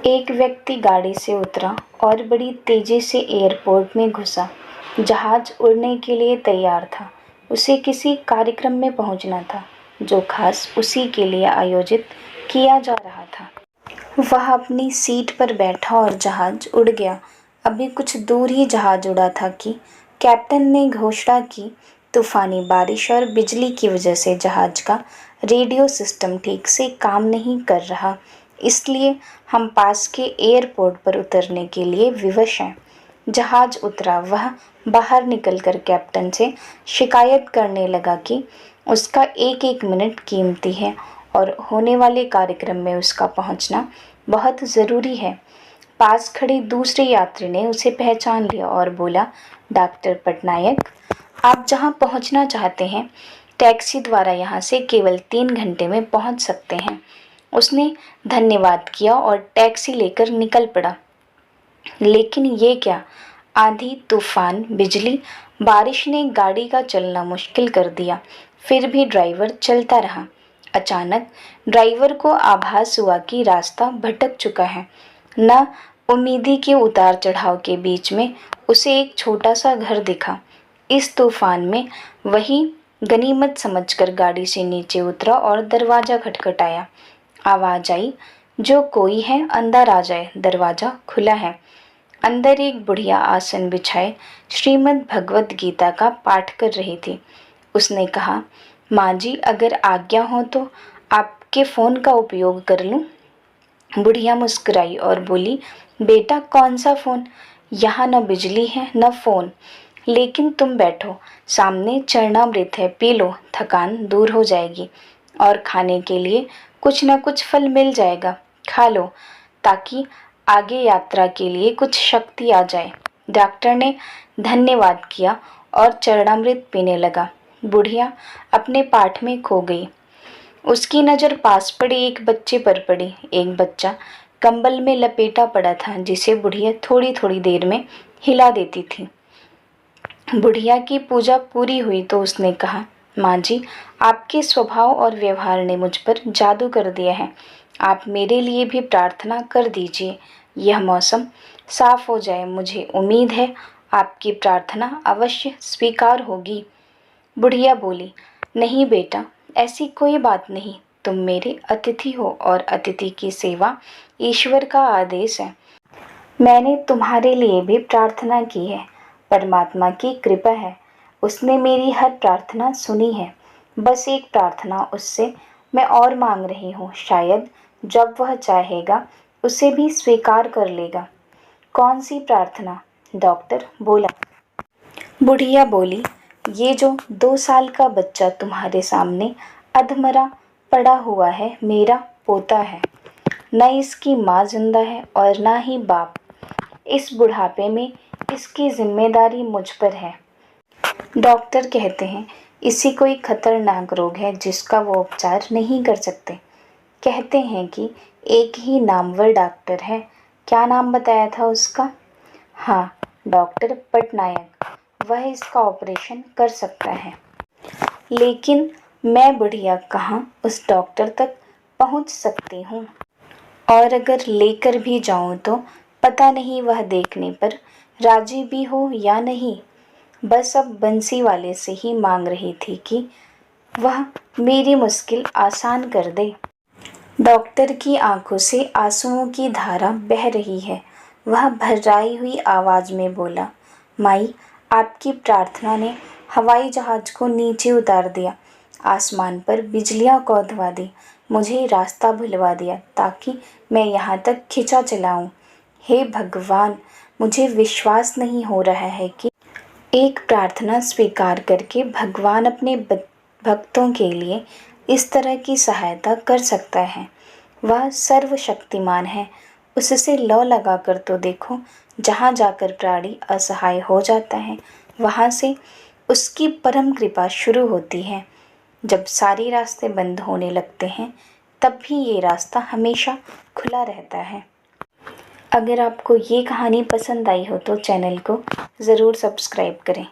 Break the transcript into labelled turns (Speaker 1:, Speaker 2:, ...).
Speaker 1: एक व्यक्ति गाड़ी से उतरा और बड़ी तेजी से एयरपोर्ट में घुसा। जहाज उड़ने के लिए तैयार था। उसे किसी कार्यक्रम में पहुंचना था जो खास उसी के लिए आयोजित किया जा रहा था। वह अपनी सीट पर बैठा और जहाज उड़ गया। अभी कुछ दूर ही जहाज उड़ा था कि कैप्टन ने घोषणा की, तूफानी बारिश और बिजली की वजह से जहाज का रेडियो सिस्टम ठीक से काम नहीं कर रहा, इसलिए हम पास के एयरपोर्ट पर उतरने के लिए विवश हैं। जहाज उतरा। वह बाहर निकलकर कैप्टन से शिकायत करने लगा कि उसका एक एक मिनट कीमती है और होने वाले कार्यक्रम में उसका पहुंचना बहुत ज़रूरी है। पास खड़े दूसरे यात्री ने उसे पहचान लिया और बोला, डॉक्टर पटनायक, आप जहां पहुंचना चाहते हैं, टैक्सी द्वारा यहां से केवल 3 घंटे में पहुंच सकते हैं। उसने धन्यवाद किया और टैक्सी लेकर निकल पड़ा। लेकिन ये क्या, आंधी, तूफान, बिजली, बारिश ने गाड़ी का चलना मुश्किल कर दिया। फिर भी ड्राइवर चलता रहा। अचानक ड्राइवर को आभास हुआ कि रास्ता भटक चुका है। न उम्मीदी के उतार चढ़ाव के बीच में उसे एक छोटा सा घर दिखा। इस तूफान में वही गनीमत समझकर गाड़ी से नीचे उतरा और दरवाज़ा खटखटाया। आवाज़ आई, जो कोई है अंदर आ जाए। दरवाज़ा खुला है। अंदर एक बुढ़िया आसन बिछाए श्रीमद् भगवत गीता का पाठ कर रही थी। उसने कहा, माँ जी, अगर आज्ञा हो तो आपके फ़ोन का उपयोग कर लूँ। बुढ़िया मुस्कुराई और बोली, बेटा, कौन सा फ़ोन? यहाँ न बिजली है न फ़ोन। लेकिन तुम बैठो, सामने चरणामृत है, पी लो, थकान दूर हो जाएगी। और खाने के लिए कुछ न कुछ फल मिल जाएगा, खा लो, ताकि आगे यात्रा के लिए कुछ शक्ति आ जाए। डॉक्टर ने धन्यवाद किया और चरणामृत पीने लगा। बुढ़िया अपने पाठ में खो गई। उसकी नज़र पास पड़े एक बच्चे पर पड़ी। एक बच्चा कंबल में लपेटा पड़ा था, जिसे बुढ़िया थोड़ी थोड़ी देर में हिला देती थी। बुढ़िया की पूजा पूरी हुई तो उसने कहा, माँ जी, आपके स्वभाव और व्यवहार ने मुझ पर जादू कर दिया है। आप मेरे लिए भी प्रार्थना कर दीजिए। यह मौसम साफ हो जाए। मुझे उम्मीद है आपकी प्रार्थना अवश्य स्वीकार होगी। बुढ़िया बोली, नहीं बेटा, ऐसी कोई बात नहीं। तुम मेरे अतिथि हो और अतिथि की सेवा ईश्वर का आदेश है। मैंने तुम्हारे लिए भी प्रार्थना की है। परमात्मा की कृपा है, उसने मेरी हर प्रार्थना सुनी है। बस एक प्रार्थना उससे मैं और मांग रही हूँ। शायद जब वह चाहेगा उसे भी स्वीकार कर लेगा। कौन सी प्रार्थना? डॉक्टर बोला। बुढ़िया बोली, ये जो 2 साल का बच्चा तुम्हारे सामने अधमरा पड़ा हुआ है, मेरा पोता है। न इसकी माँ जिंदा है और ना ही बाप। इस बुढ़ापे में इसकी जिम्मेदारी मुझ पर है। डॉक्टर कहते हैं इसी कोई खतरनाक रोग है जिसका वो उपचार नहीं कर सकते। कहते हैं कि एक ही नामवर डॉक्टर है। क्या नाम बताया था उसका? हाँ, डॉक्टर पटनायक। वह इसका ऑपरेशन कर सकता है। लेकिन मैं बुढ़िया कहाँ उस डॉक्टर तक पहुँच सकती हूँ? और अगर लेकर भी जाऊँ तो पता नहीं वह देखने पर राजी भी हो या नहीं। बस अब बंसी वाले से ही मांग रही थी कि वह मेरी मुश्किल आसान कर दे। डॉक्टर की आंखों से आंसुओं की धारा बह रही है। वह भर्राई हुई आवाज़ में बोला, माई, आपकी प्रार्थना ने हवाई जहाज को नीचे उतार दिया, आसमान पर बिजलियां कौंधवा दी, मुझे रास्ता भुलवा दिया ताकि मैं यहाँ तक खिंचा चलाऊं। हे भगवान, मुझे विश्वास नहीं हो रहा है कि एक प्रार्थना स्वीकार करके भगवान अपने भक्तों के लिए इस तरह की सहायता कर सकता है। वह सर्वशक्तिमान है। उससे लौ लगा कर तो देखो। जहाँ जाकर प्राणी असहाय हो जाता है, वहाँ से उसकी परम कृपा शुरू होती है। जब सारे रास्ते बंद होने लगते हैं, तब भी ये रास्ता हमेशा खुला रहता है। अगर आपको ये कहानी पसंद आई हो तो चैनल को ज़रूर सब्सक्राइब करें।